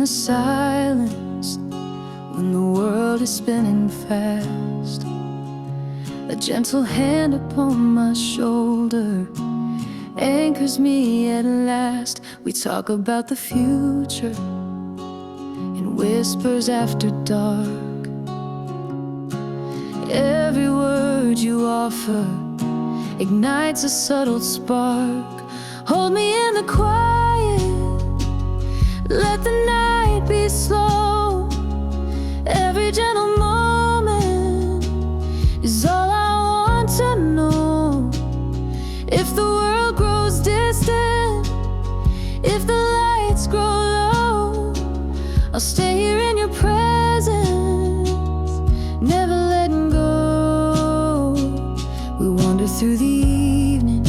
the silence when the world is spinning fast. A gentle hand upon my shoulder anchors me at last. We talk about the future in whispers after dark. Every word you offer ignites a subtle spark. Hold me in the quiet, let the night be slow. Every gentle moment is all I want to know. If the world grows distant, if the lights grow low, I'll stay here in your presence, never letting go. We wander through the evening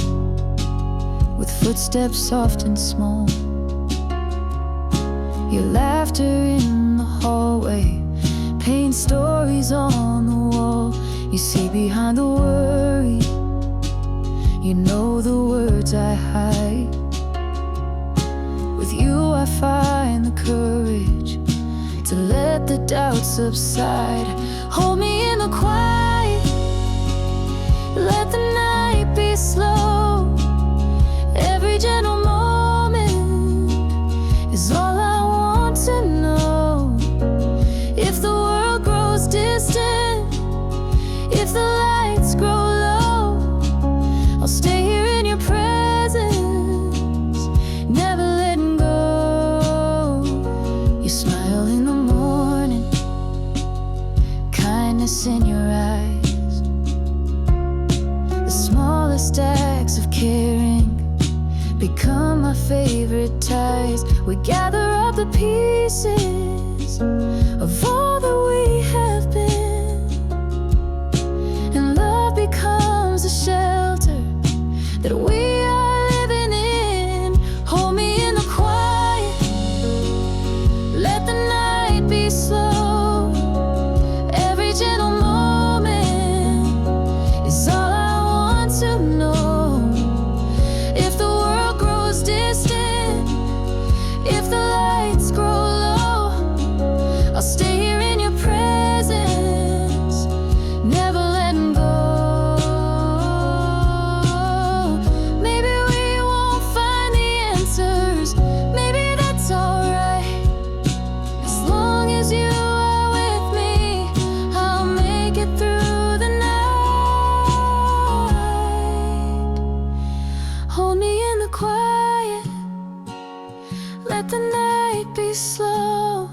with footsteps soft and small. Your laughter in the hallway paints stories on the wall. You see behind the worry, you know the words I hide. With you I find the courage to let the doubt subside. Hold me in the quiet, let the night be slow. Every gentle moment is all I want to know. If the world grows distant, if the lights grow low, I'll stay here in your presence, never letting go. You smile in the morning, kindness in your eyes. The smallest acts of caring become my favorite ties. We gather up the pieces of all that we have been, and love becomes a shelter that we are living in. Hold me in the quiet, let the night be slow. Every gentle moment is all I want to know. If the world grows distant, if the lights grow low, I'll stay here in your presence, never letting go. Maybe we won't find the answers, maybe that's alright. As long as you are with me, I'll make it through the night. Hold me in the quiet, let the night be slow.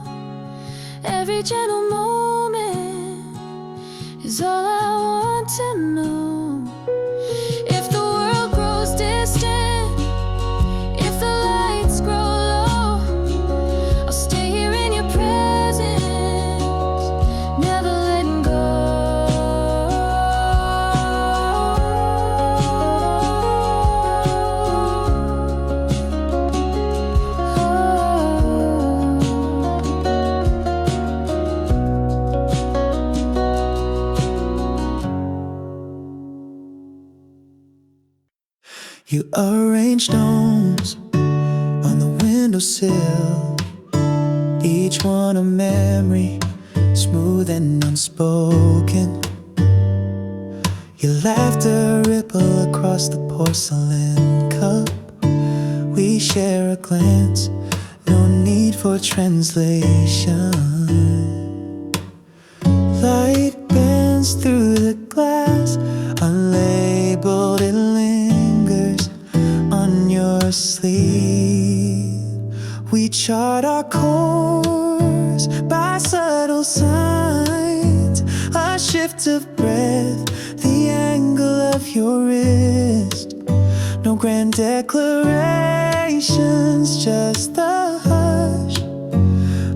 Every gentle moment is all I want to know. If the world grows distant, if the lights grow low, I'll stay here in your presence, never letting go. You arrange stones on the windowsill, each one a memory, smooth and unspoken. Your laughter ripple across the porcelain cup. We share a glance, no need for translation. Light bends through the glass, unlabeled it lingers on your sleeve. We chart our course by subtle signs, a shift of breath, the angle of your wrist. No grand declarations, just the hush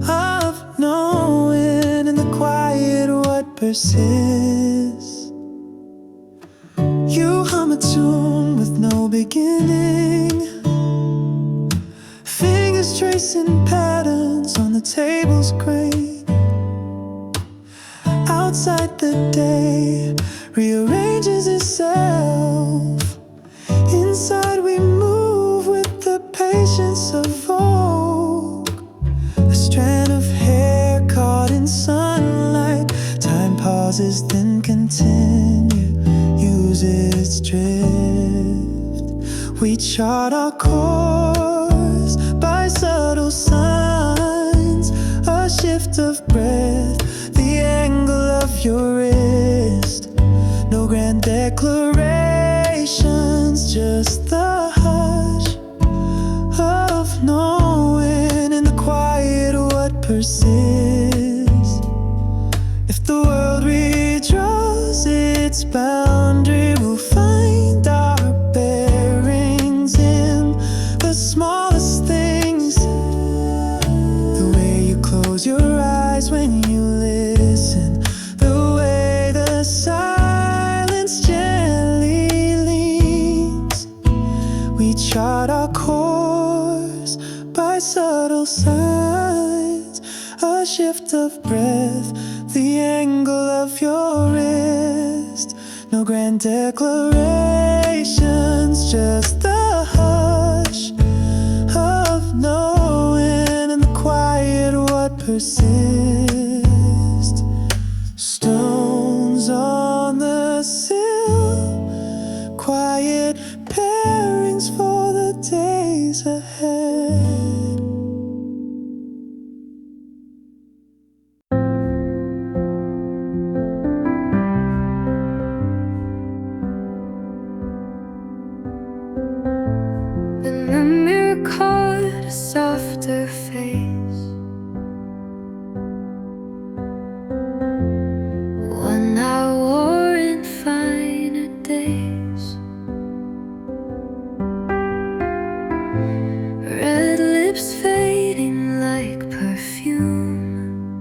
of knowing in the quiet what persists. You hum a tune with no beginning, fingers tracing patterns on the table's grain. Outside the day rearranges itself, inside we move with the patience of oak. A strand pauses, then continue, use its drift. We chart our course by subtle signs, a shift of breath, the angle of your wrist. No grand declarations, just the hush of knowing in the quiet what persists. If the world redraws its boundary, we'll find our bearings in the smallest things. The way you close your eyes when you listen, the way the silence gently leans. We chart our course by subtle signs, a shift of breath, the angle of your wrist. No grand declarations, just the hush of knowing in the quiet what persists. Stones on the sill, quiet pairings for the days ahead. Then the mirror caught a softer face, one I wore in finer days. Red lips fading like perfume,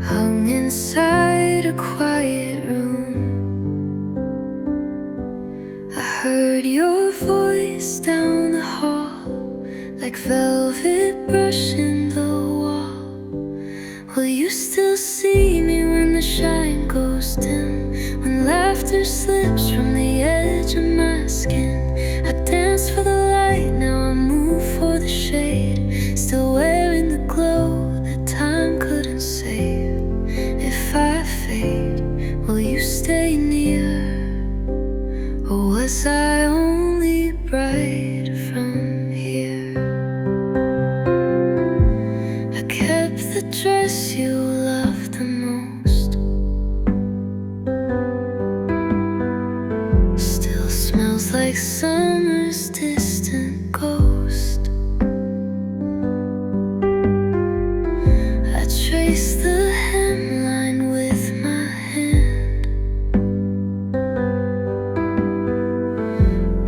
hung inside a quiet room. I heard your voice down the hall, like velvet brushing the wall. Will you still see me when the shine goes dim, when laughter slips from the edge of my skin? I dance for the light, now I move for the shade, still wearing the glow that time couldn't save. If I fade, will you stay near? Or was I only bright from here? I kept the dress you loved the most, still smells like summer's distant ghost. I trace the hemline with my hand,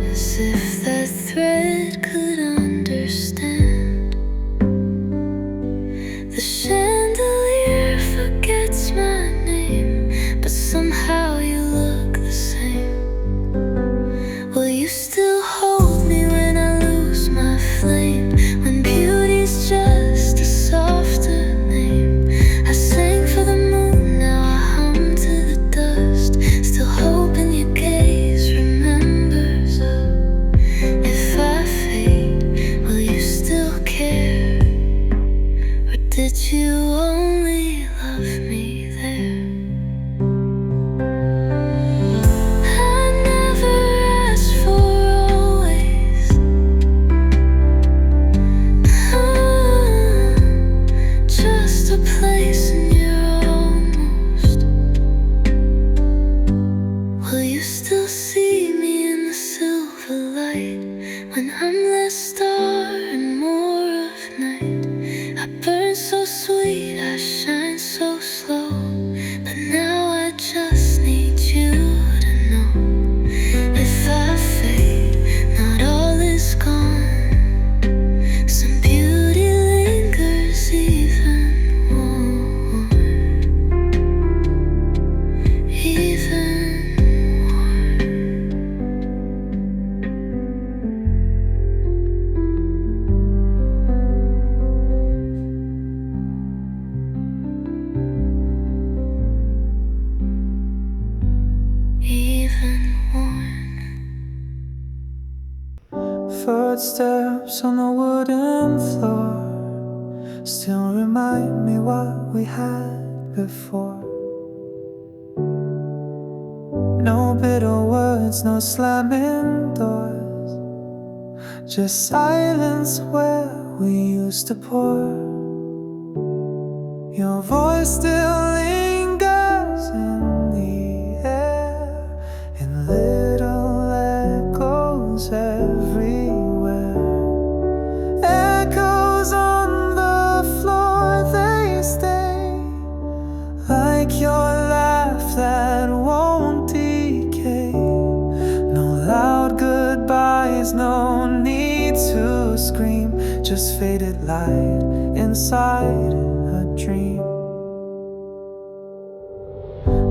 as if that thread could understand. The chandelier forgets my name, but somehow you look the same. Will you still hold me when I lose my flame, when beauty's just a softer name? I sang for the moon, now I hum to the dust, still hoping your gaze remembers us. If I fade, will you still care? Or did you only love me there? I never asked for always, just a place in your almost. Will you still see me in the silver light, when I'm less star and more of night? I burn so sweet, I shine so slow, but now I just need you to know. If I fade, not all is gone, some beauty lingers even warm, even warm. Even worn. Footsteps on the wooden floor, still remind me what we had before. No bitter words, no slamming doors, just silence where we used to pour. Your voice still lingers in the air, in little echoes everywhere. Echoes on the floor, they stay, like your laugh that won't decay. No loud goodbyes, no need to scream, just faded light inside a dream.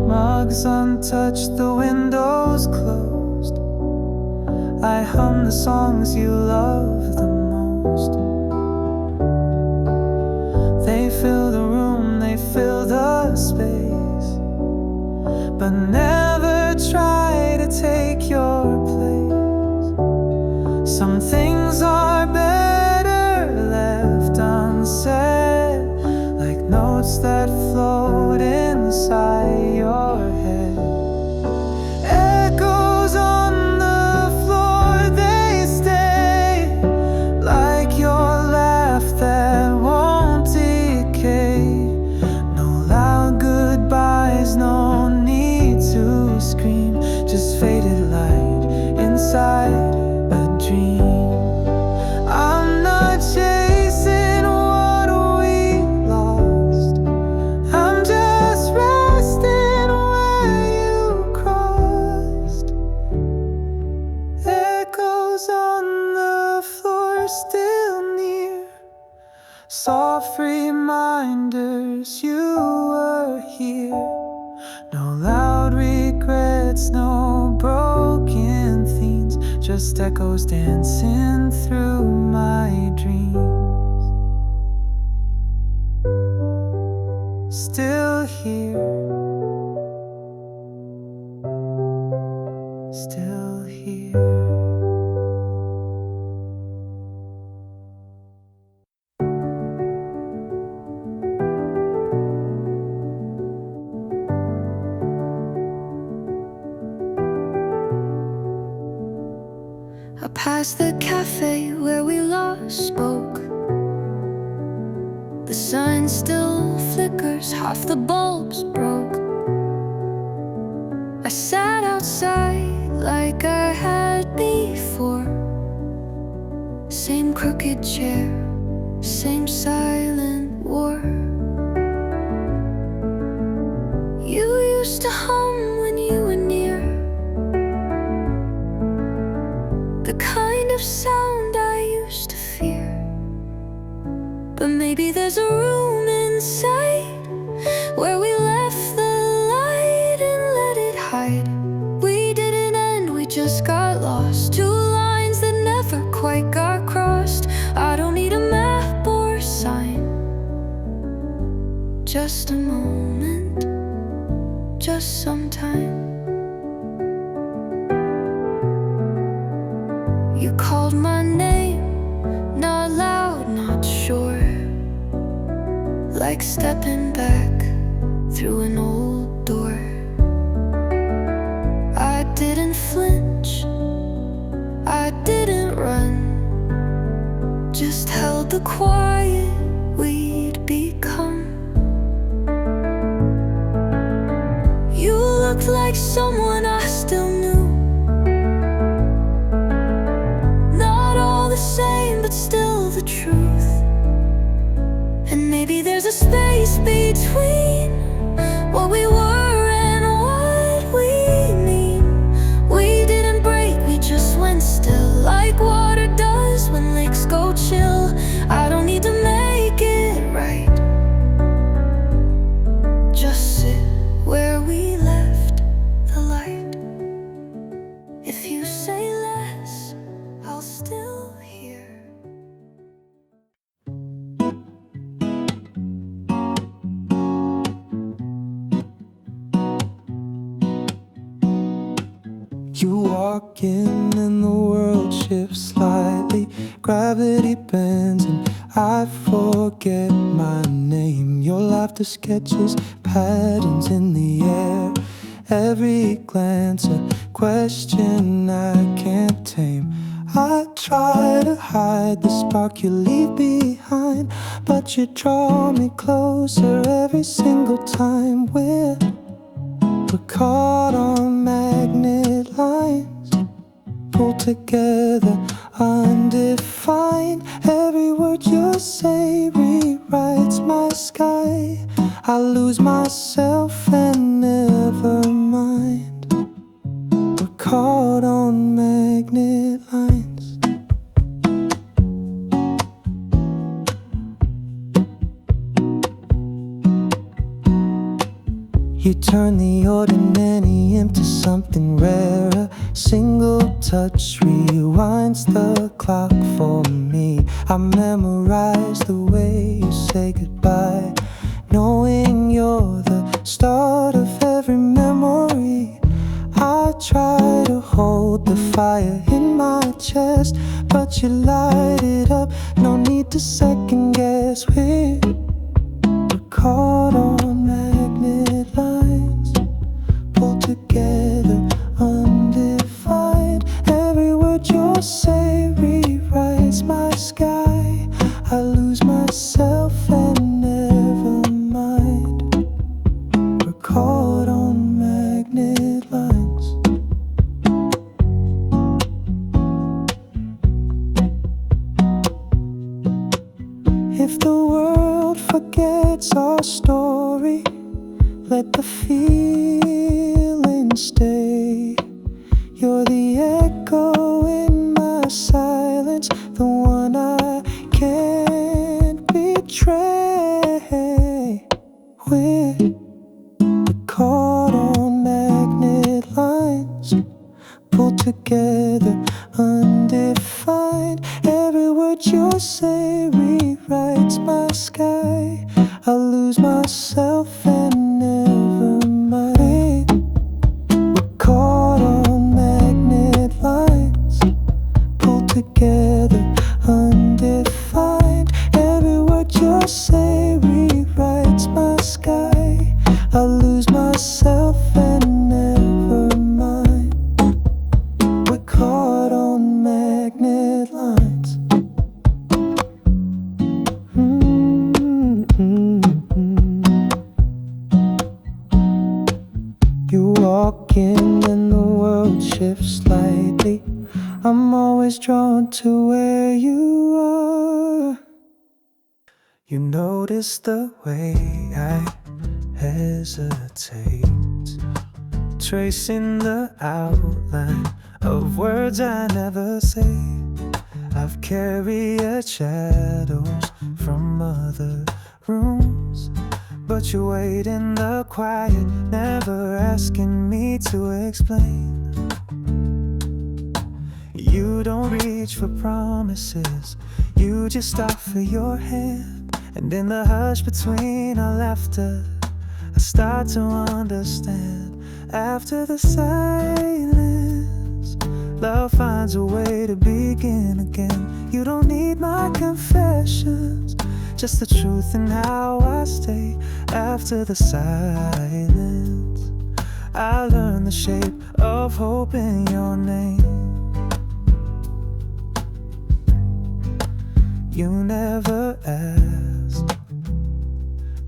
Mugs untouched, the windows closed, I hum the songs you love the most. They fill the room, they fill the space, but never try to take your place. Some things are better left unsaid, like notes that float inside your head. Echoes on the floor, they stay, like your laugh that won't decay. No loud goodbyes, no need to scream, just faded light inside a dream. I'm not chasing what we lost, I'm just resting where you crossed. Echoes on the floor, still near, soft reminders you were here. No loud regrets, no broken themes, just echoes dancing through my dreams. Still here, still here. I passed the cafe where we last spoke. The sign still flickers, half the bulbs broke. I sat outside like I had before. Same crooked chair, same silent war. You used to hum when you were near, the kind of sound I used to fear. But maybe there's a room inside where we left the light and let it hide. We didn't end, we just got lost. Two lines that never quite got crossed. I don't need a map or a sign, just a moment, just some time. You called my name, not loud, not sure, like stepping back through an old door. I didn't flinch, I didn't run, just held the quiet we'd become. You looked like someone I still knew, the same, but still the truth. And maybe there's a space between what we were and what we mean. We didn't break, we just went still, like water does when lakes go chill. I don't need to make it right, just sit where we left the light. If you say less, I'll still. You walk in and the world shifts slightly, gravity bends and I forget my name. Your laughter sketches patterns in the air. Every glance a question I can't tame. I try to hide the spark you leave behind, but you draw me closer every single time. We're caught on magnet lines, pulled together, undefined. Every word you say rewrites my sky. I lose myself and never mind. We're caught on magnet lines. You turn the ordinary into something rare. A single touch rewinds the clock for me. I memorize the way you say goodbye, knowing you're the start of every memory. I try to hold the fire in my chest, but you light it up. No need to second guess. We're caught on magnet lines, pulled together, undefined. Every word you say rewrites my sky. I lose myself and never mind. We're caught on magnet lines. If the world forgets our story, let the feeling stay. You're the echo in my silence, the one I can't betray. We're caught on magnet lines, pulled together, undefined. Every word you say rewrites my sky. I lose myself and never mind. We're caught on magnet lines, pulled together, undefined. Every word you say rewrites my sky. I lose myself and never mind. We're caught on magnet lines. You walk in and the world shifts slightly. I'm always drawn to where you are. You notice the way I hesitate, tracing the outline of words I never say. I've carried shadows from other rooms, but you wait in the quiet, never asking me to explain. You don't reach for promises, you just offer your hand. And in the hush between our laughter, I start to understand. After the silence, love finds a way to begin again. You don't need my confessions, just the truth and how I stay. After the silence, I learn the shape of hope in your name. You never asked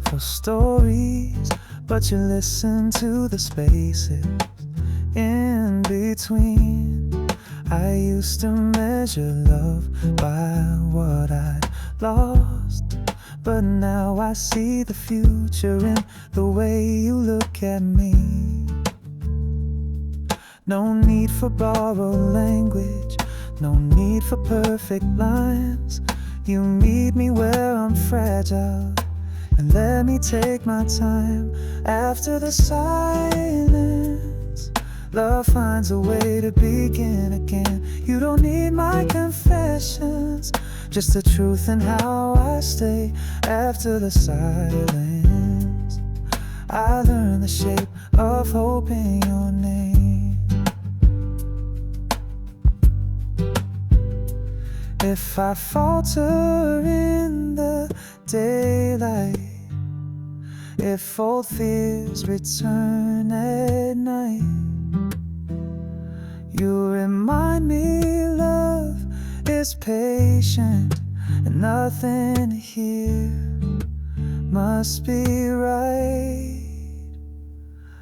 for stories, but you listen to the spaces in between. I used to measure love by what I'd lost, but now I see the future in the way you look at me. No need for borrowed language, no need for perfect lines. You meet me where I'm fragile and let me take my time. After the silence, love finds a way to begin again. You don't need my confessions, just the truth and how I stay. After the silence, I learn the shape of hope in your name. If I falter in the daylight, if old fears return at night, you remind me love is patient and nothing here must be right.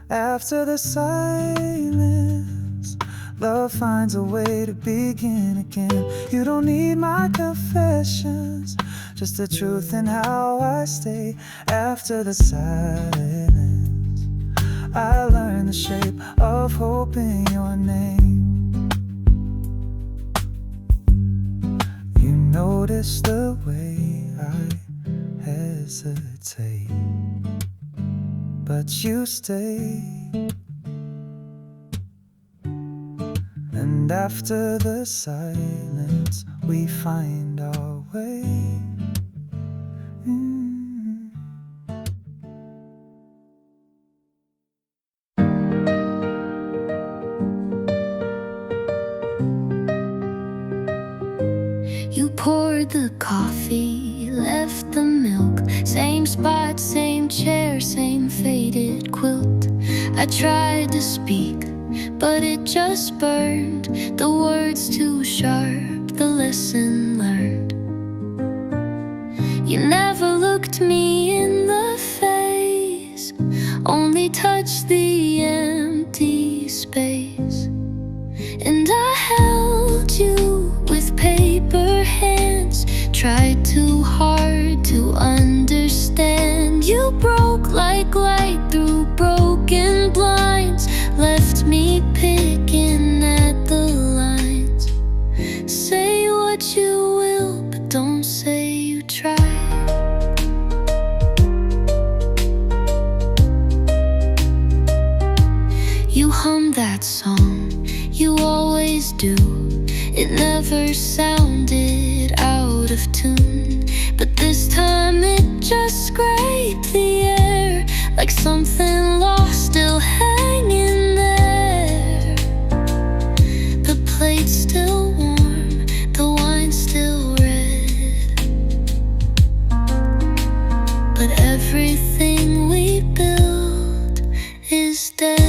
After the silence, love finds a way to begin again. You don't need my confessions, just the truth and how I stay. After the silence, I learn the shape of hope in your name. You notice the way I hesitate, but you stay. And after the silence, we find our way. You poured the coffee, left the milk, same spot, same chair, same faded quilt. I tried to speak, but it just burned. The words too sharp, the lesson learned. You never looked me in the face, only touched the empty space. And I held you with paper hands, tried too hard to understand. You broke like light through broken blinds, left me picking at the lines. Say what you will, but don't say you tried. You hummed that song, you always do. It never sounded out of tune, but this time it just scraped the air, like something lost still hanging there. The plate's still warm, the wine's still red, but everything we built is dead.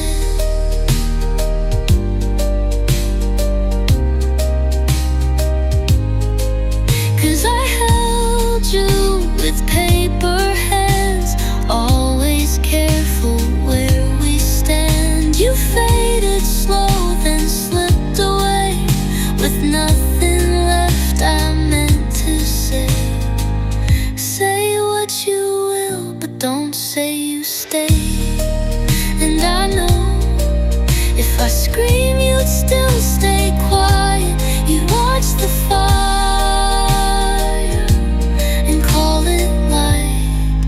Scream, you'd still stay quiet. You'd watch the fire and call it light.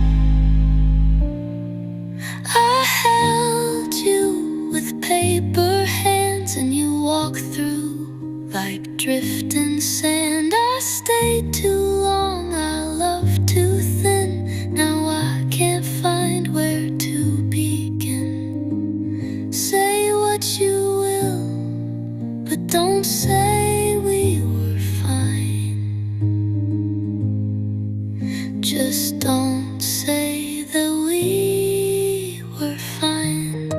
I held you with paper hands, and you walked through like drifting sand. I stayed too long, I loved too thin. Now I can't find where to begin. Say what you but don't say we were fine. Just don't say that we were fine.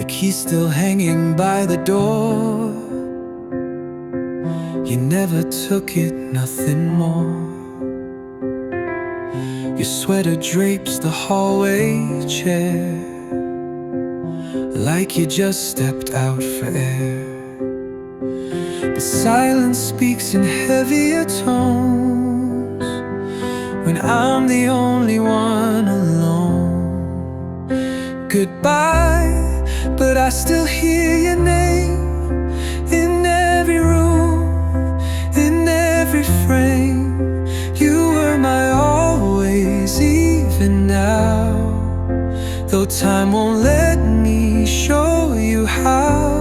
He's still hanging by the door. You never took it, nothing more. Your sweater drapes the hallway chair, like you just stepped out for air. The silence speaks in heavier tones when I'm the only one alone. Goodbye, but I still hear your name in every room, in every frame. You were my always, even now. Though time won't let me show you how.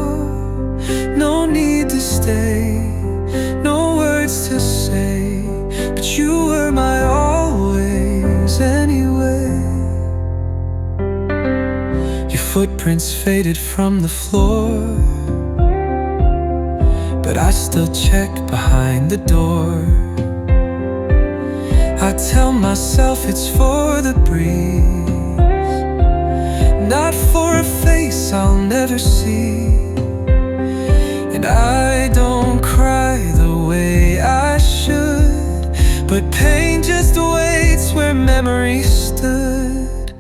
No need to stay, no words to say, but you were my always anyway. Your footprints faded from the floor, but I still check behind the door. I tell myself it's for the breeze, not for a face I'll never see. And I don't cry the way I should, but pain just waits where memory stood.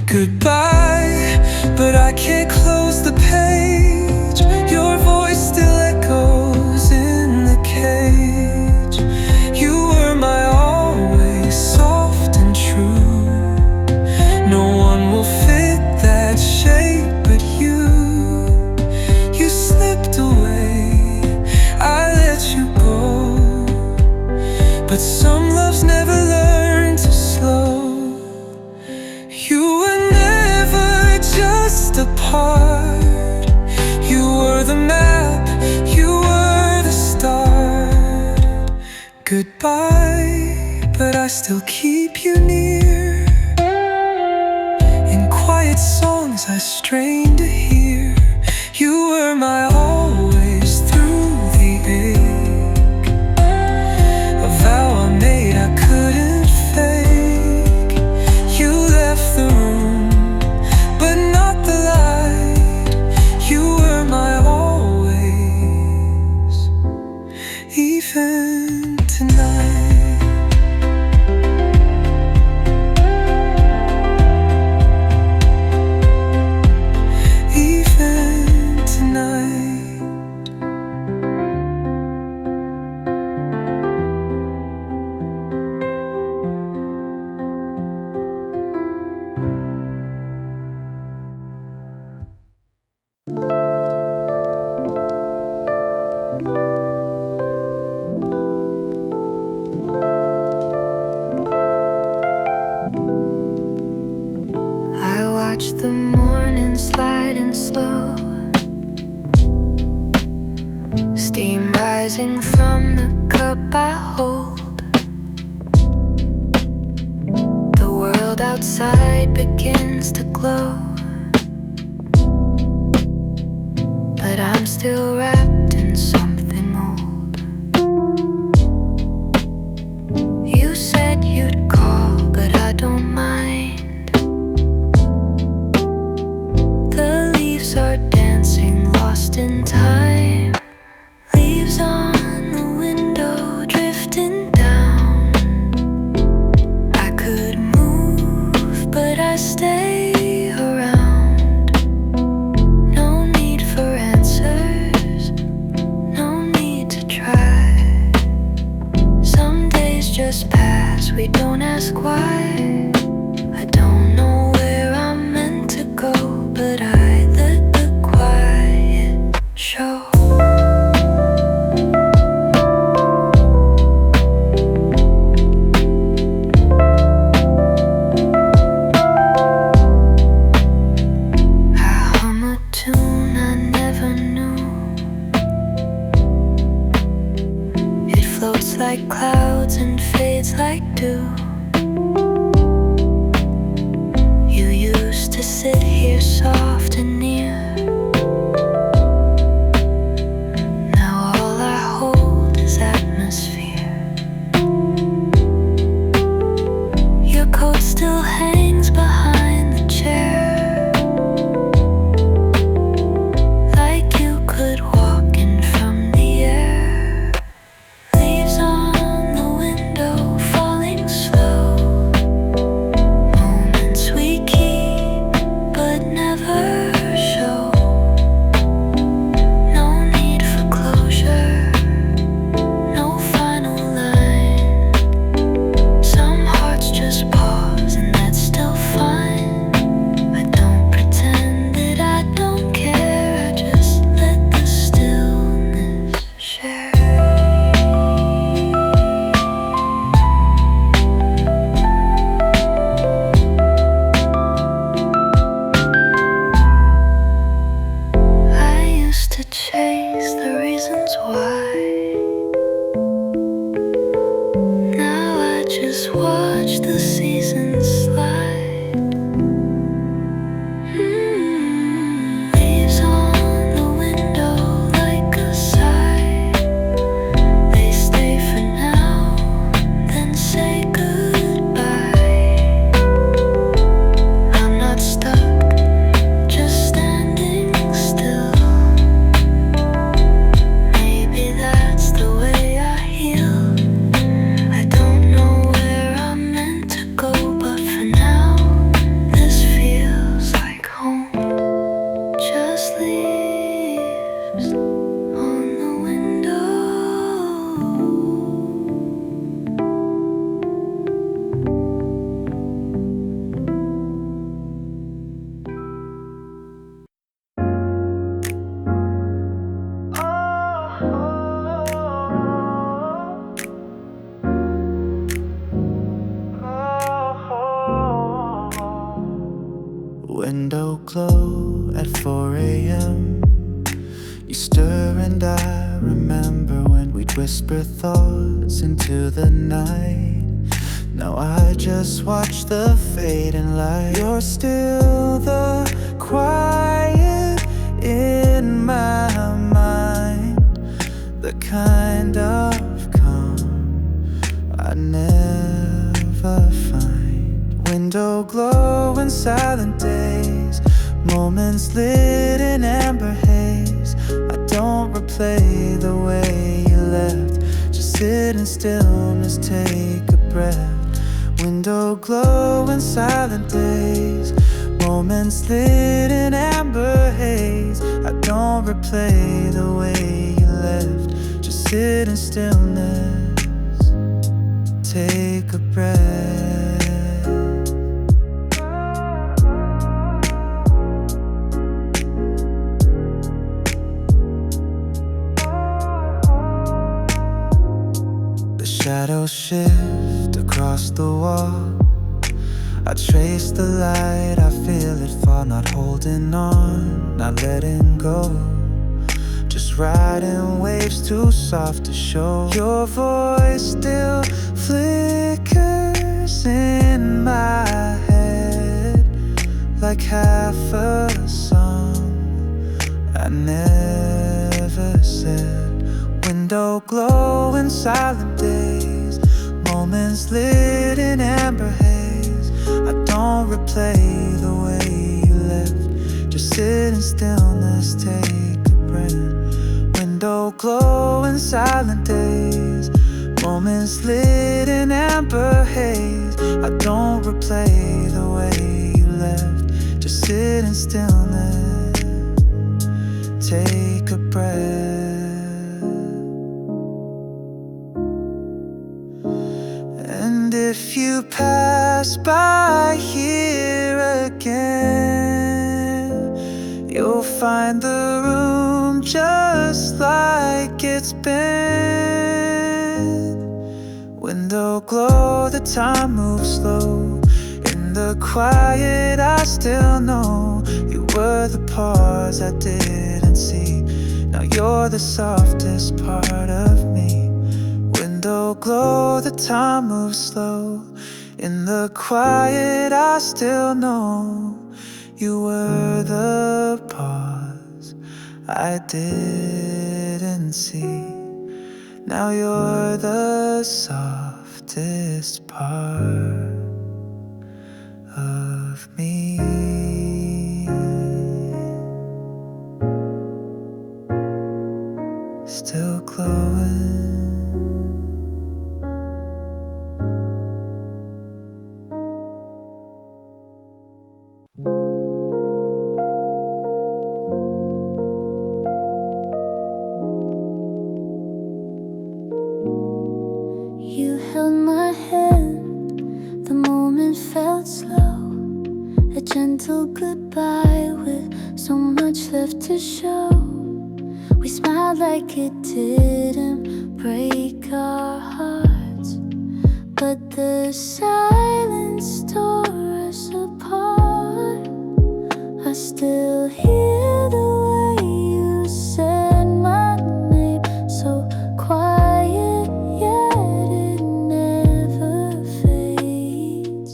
Goodbye, but I can't close the page. Your voice still echoes in the cage. You were my always, soft and true. No one will fit that shape but you. You slipped away, I let you go, but some loves never learn to slow. You were never just a part. You were the map, you were the start. Goodbye, but I still keep you near. In quiet songs I strain to hear. You were my always through the ache. A vow I made I couldn't fake. You left the room, but not the light. You were my always, even tonight. Even tonight. I watch the morning sliding slow, steam rising from the cup I hold. The world outside begins to glow, but I'm still wrapped in something old. You said you'd call, but I don't mind. The leaves are dancing, lost in time. Leaves on the window, drifting down. I could move, but I stay around. No need for answers, no need to try. Some days just pass, we don't ask why. I don't know where I'm meant to go, but I let the quiet show. I hum a tune I never knew. It floats like clouds and fades like dew. You used to sit here soft and near. Now all I hold is atmosphere. Your coat still hangs behind the chair, like you could walk in from the air. Leaves on the window, falling slow. Moments we keep, but leaves on the window. Window glow at 4 a.m. You stir and I remember when we'd whisper thoughts into the night. Now I just watch the fading light. You're still the quiet in my mind, the kind of calm I never find. Window glow and silent days, moments lit in amber haze. I don't replay the way you left, just sit in stillness, take a breath. Window glow and silent days, moments lit in amber haze. I don't replay the way you left, just sit in stillness, take a breath. Shadows shift across the wall. I trace the light, I feel it fall. Not holding on, not letting go, just riding waves too soft to show. Your voice still flickers in my head, like half a song I never said. Window glow and silent days, moments lit in amber haze. I don't replay the way you left, just sit in stillness, take a breath. Window glow and silent days, moments lit in amber haze. I don't replay the way you left, just sit in stillness, take a breath. And if you pass by here again, you'll find the room just like it's been. Window glow, the time moves slow. In the quiet I still know you were the pause I didn't see. Now you're the softest part of me. Window glow, the time moves slow. In the quiet I still know you were the pause I didn't see. Now you're the softest part of me. Still glowing. You held my hand, the moment felt slow. A gentle goodbye with so much left to show. We smiled like it didn't break our hearts, but the silence tore us apart. I still hear the way you said my name, so quiet yet it never fades.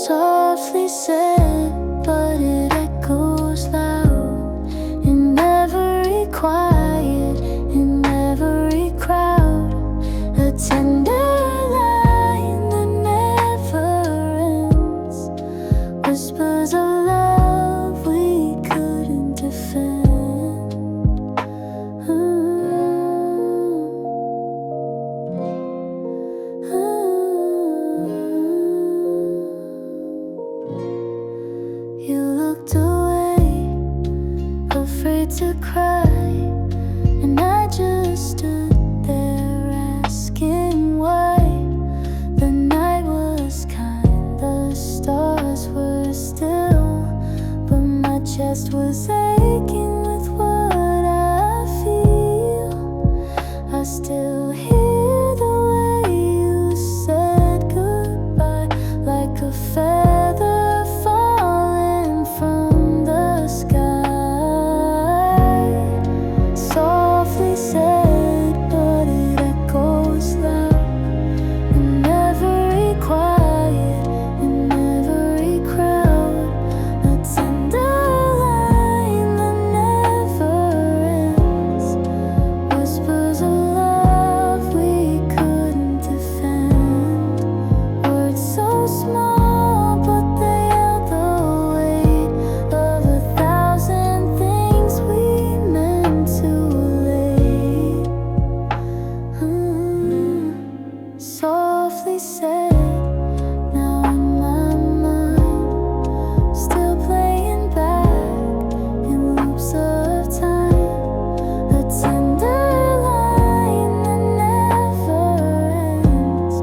Softly said, but it echoes loud in every quiet, in every crowd. A tender line that never ends, whispers of love we afraid to cry, and I just stood there asking why. The night was kind, the stars were still, but my chest was aching with what I feel. I still hear the way you said goodbye, like a feather falling from the sky. Softly said, but it echoes loud in every quiet, in every crowd. A tender line that never ends, whispers of love we couldn't defend. Words so small, but they held the weight of 1,000 things we meant too late. Softly said, now in my mind, still playing back in loops of time. A tender line that never ends,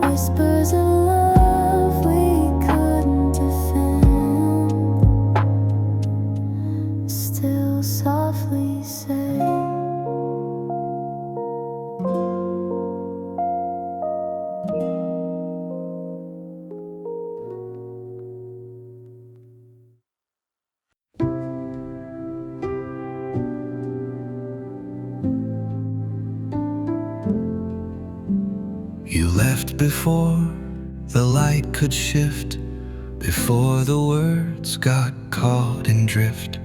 whispers of love we couldn't defend, still softly say. You left before the light could shift, before the words got caught in drift.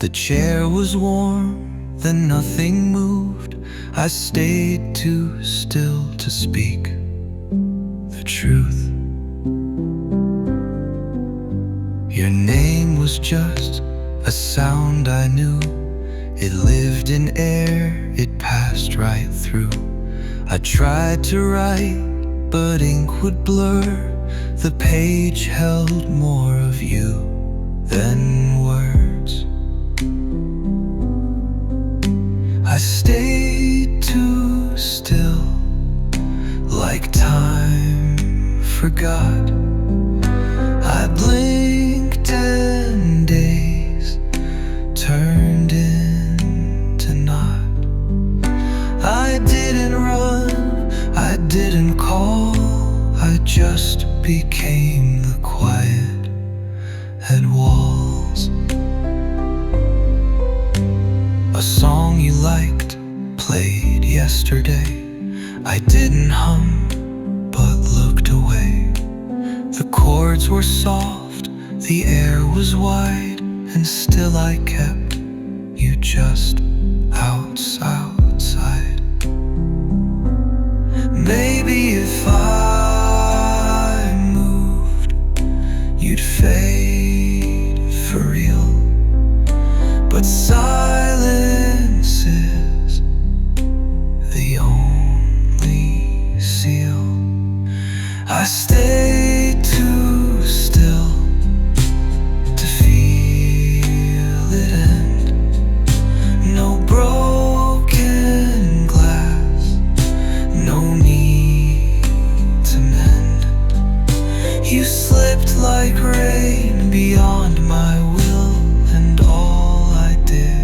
The chair was warm, then nothing moved. I stayed too still to speak the truth. Your name was just a sound I knew. It lived in air, it passed right through. I tried to write, but ink would blur. The page held more of you than words. I stayed too still, like time forgot. I blinked and days turned into naught. I didn't run, I didn't call, I just became the quiet at walls. A song you liked played yesterday. I didn't hum, but looked away. The chords were soft, the air was wide, and still I kept you just outside. Maybe if I moved, you'd fade for real. But silence is the only seal. I stayed too still to feel it end. No broken glass, no need to mend. You slipped like rain beyond my will, and all I did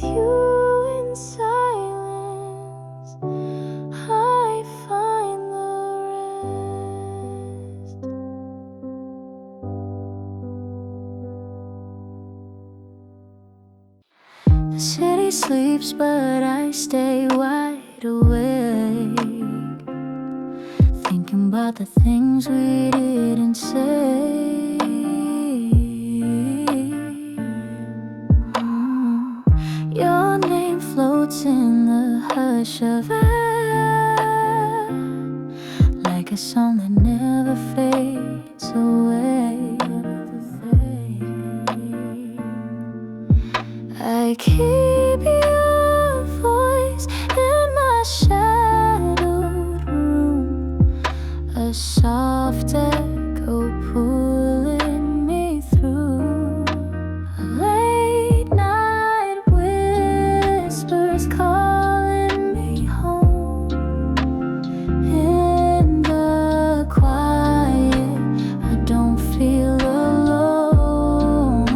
with you in silence, I find the rest. The city sleeps, but I stay wide awake, thinking about the things we didn't say. Your name floats in the hush of air, like a song that never fades away. I keep your voice in my shadowed room, a soft echo pulling me through. Late night whispers calling me home. In the quiet, I don't feel alone.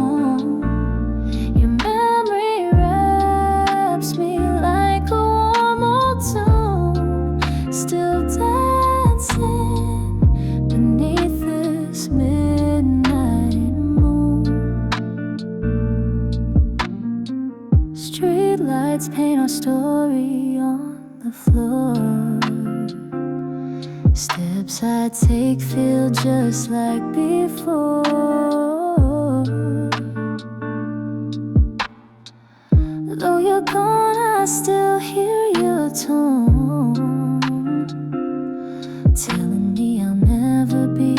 Your memory wraps me like a warm old tune, still dancing beneath this midnight moon. Street lights paint our story on the floor. Steps I take feel just like before. Though you're gone, I still hear your tone, telling me I'll never be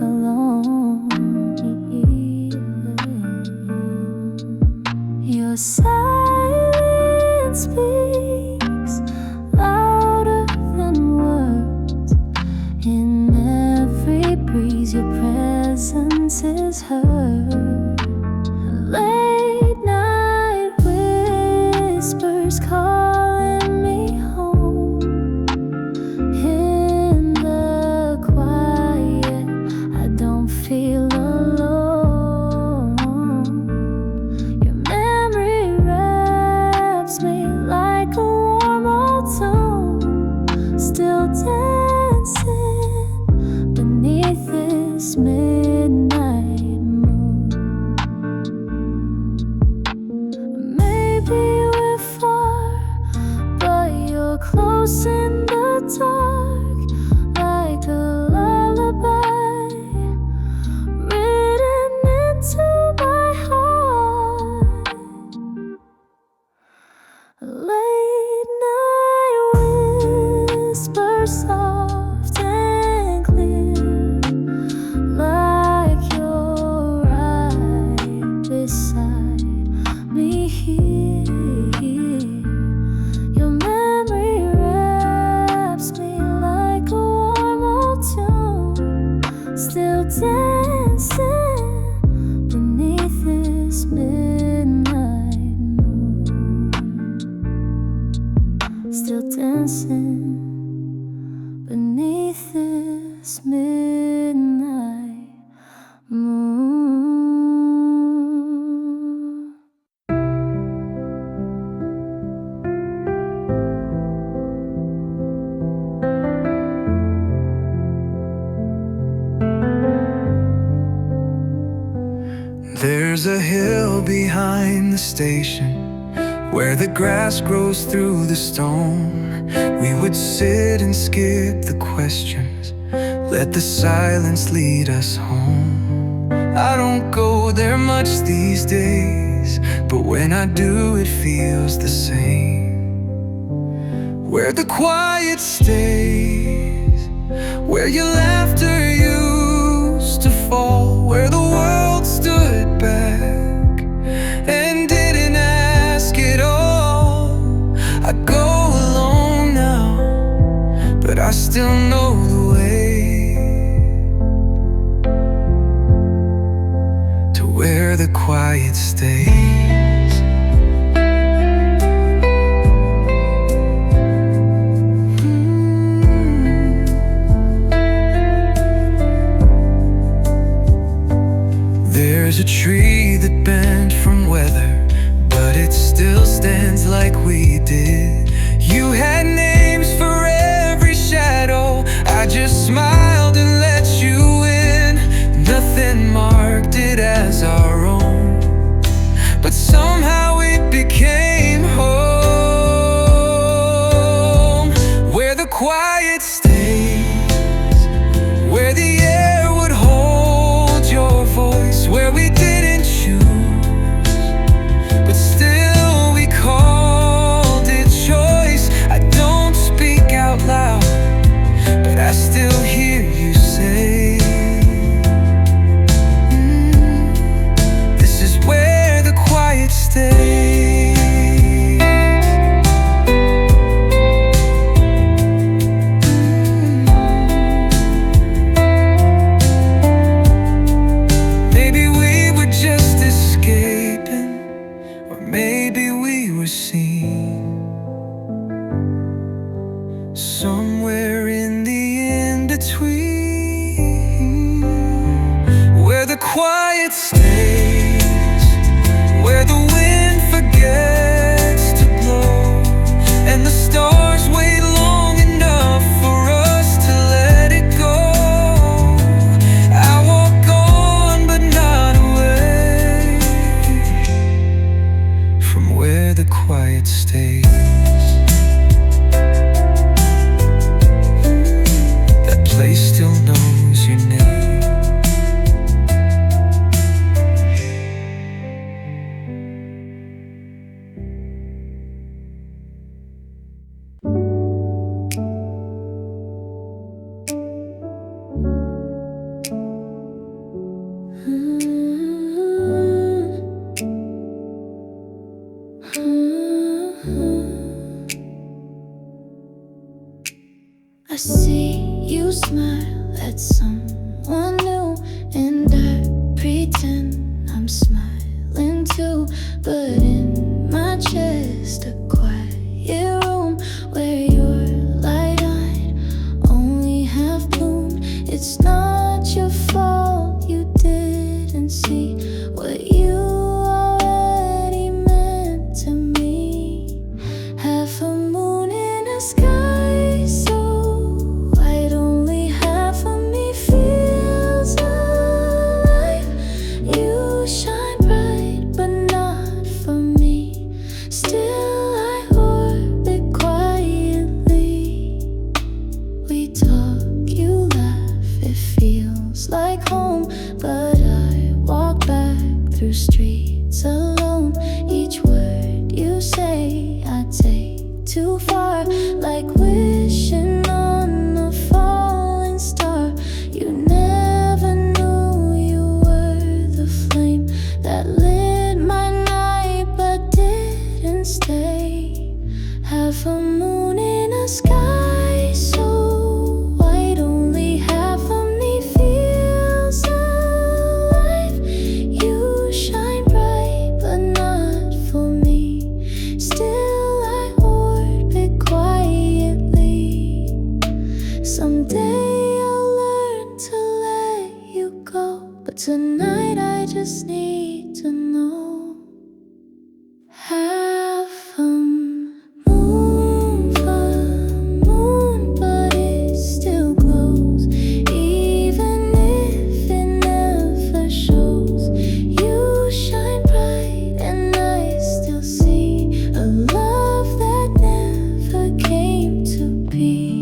alone. Your silence speaks louder than words. In every breeze, your presence is heard. Late night whispers calling me home. In the quiet, I don't feel alone. Your memory wraps me like a warm old tune, still dancing beneath this midnight moon. Maybe we're far, but you're close in the dark, like a lullaby written into my heart. Late night whispers soft and clear, like you're right beside me here. Your memory wraps me like a warm old tune, still dancing beneath this midnight moon. Still dancing beneath this midnight moon. There's a hill behind the station where the grass grows through the stone. We would sit and skip the questions, let the silence lead us home. I don't go there much these days, but when I do it feels the same. Where the quiet stays, where your laughter used to fall, where the world stood back and didn't ask it all. I go alone now, but I still know the way to where the quiet stays. There's a tree that bent from weather, but it still became home, where the quiet stays, where the air would hold your voice, where we didn't choose, but still we called it choice. I don't speak out loud, but I still hear you say, this is where the quiet stays. Maybe we were just escaping, or maybe we were seen, somewhere in the in-between, where the quiet stays, where the wind forgets to blow, and the stars wait long enough for us to let it go. I walk on but not away from where the quiet stays. That place still knows your name. I see you smile at someone new, and I pretend I'm smiling too. But in my chest, a quiet room where your light-eyed only half bloom. It's not your fault you didn't see what you already meant to me. Half a moon in a sky so white, only half of me feels alive. You shine bright, but not for me. Still I orbit quietly. We talk, you laugh, it feels like home. But I walk back through streets alone. Each word you say I take too far, like wishing on a falling star. You never knew you were the flame that lit my night but didn't stay. Half a moon in a sky so white, only half of me feels alive. You shine bright but not for me. Still I orbit quietly. Someday I'll learn to let you go, but tonight I just need to know. Half a moon, but it still glows, even if it never shows. You shine bright and I still see a love that never came to be.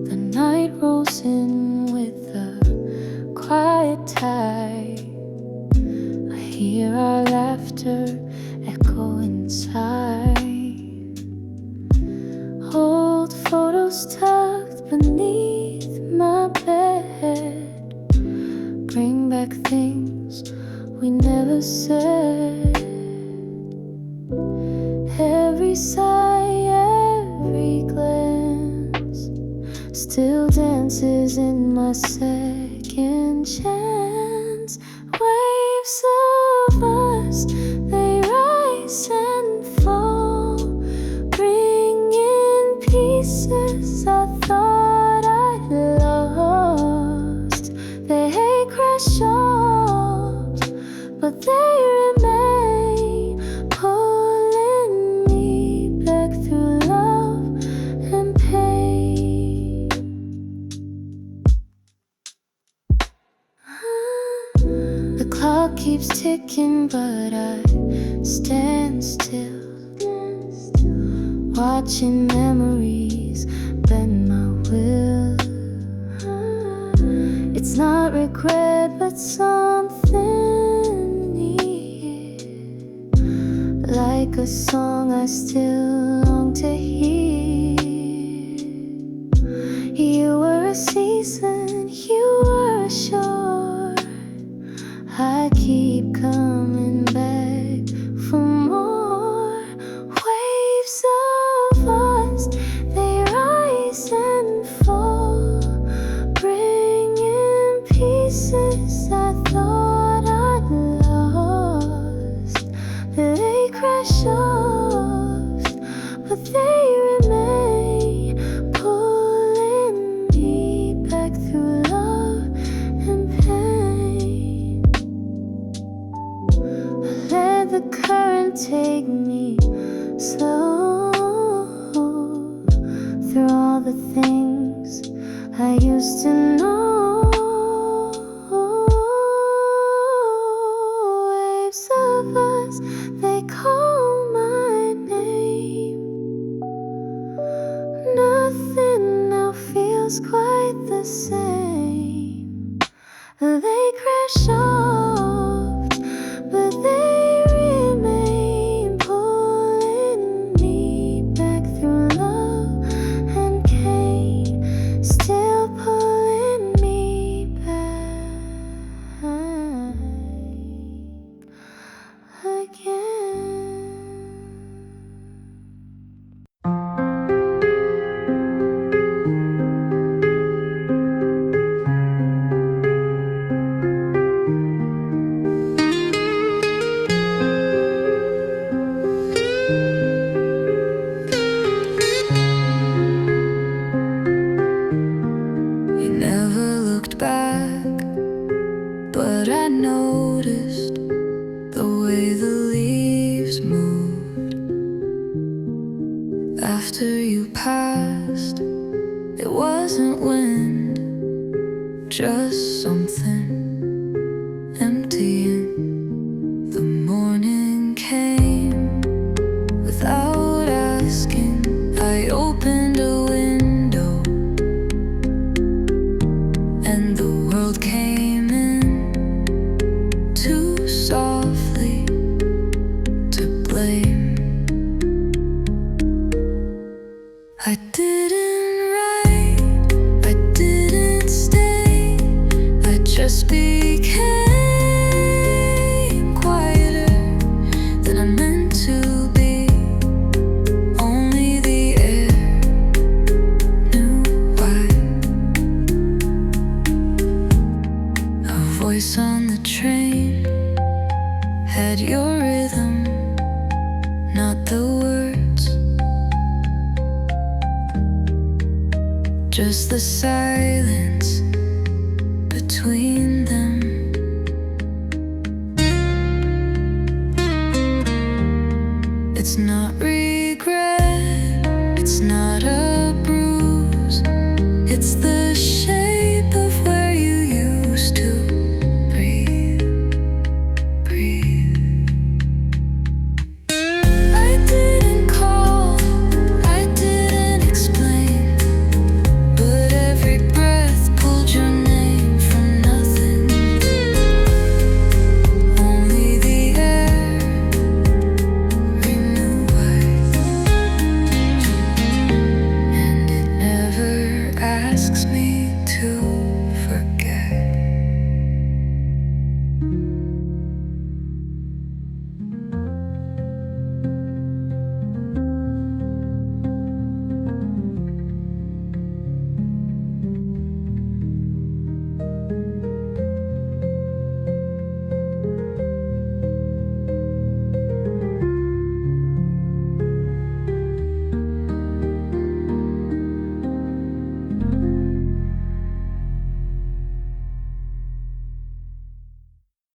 The night rolls in with a quiet tide. I hear our laughter echo inside. Old photos tucked beneath my bed bring back things we never said. Every sigh, every glance still dances in my second chance. Waves of but they remain, pulling me back through love and pain. The clock keeps ticking, but I stand still, watching memories bend my will. It's not regret, but something near, like a song I still long to hear. You were a season, you were a shore. I keep coming back for more. Waves of us, they rise and fall, bringing pieces I thought I'd lost. They crash off, but they remain, pulling me back through love and pain. Let the current take me slow through all the things I used to know. Waves of us, they call my name. Nothing now feels quite the same. They crash off, but they remain, pulling me back through love and pain, still pulling me back again. You never looked back, but I noticed the way the leaves moved after you passed. It wasn't wind, just something emptying. The morning came without asking. I opened a window and the world came in too softly to blame. I didn't write, I didn't stay, I just became quieter than I meant to be. Only the air knew why. A voice on the train had your rhythm, not the words, just the silence between them. It's not real.